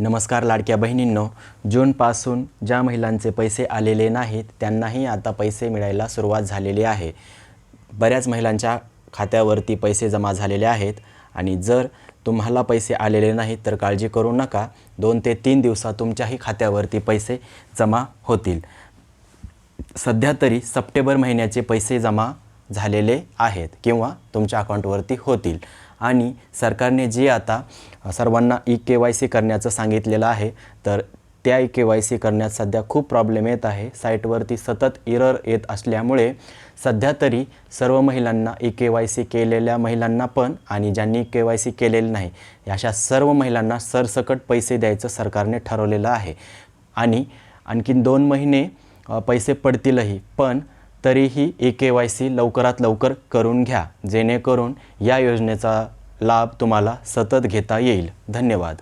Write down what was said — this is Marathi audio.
नमस्कार लाडक्या बहिणींनो, जूनपासून ज्या महिलांचे पैसे आलेले नाहीत त्यांनाही आता पैसे मिळायला सुरुवात झालेली आहे। बऱ्याच महिलांच्या खात्यावरती पैसे जमा झालेले आहेत आणि जर तुम्हाला पैसे आलेले नाहीत तर काळजी करू नका, 2 ते 3 दिवसात तुमच्याही खात्यावरती पैसे जमा होतील। सध्या तरी सप्टेंबर महिन्याचे पैसे जमा झालेले आहेत किंवा तुमच्या अकाउंटवरती होतील आणि सरकारने जे आता सर्वांना ई-KYC करण्याचं सांगितलेलं आहे, तर त्या ई-KYC करण्यात सध्या खूप प्रॉब्लेम येत आहे। साईटवरती सतत एरर येत असल्यामुळे सध्या तरी सर्व महिलांना ई-KYC केलेल्या महिलांना पण आणि ज्यांनी KYC केलेले नाही अशा सर्व महिलांना सरसकट पैसे द्यायचं सरकारने ठरवलेलं आहे आणि आणखीन 2 महिने पैसे पडतीलही, पण तरीही ई-KYC लवकरात लवकर करून घ्या, जेणेकरून या योजनेचा लाभ तुम्हाला सतत घेता येईल। धन्यवाद।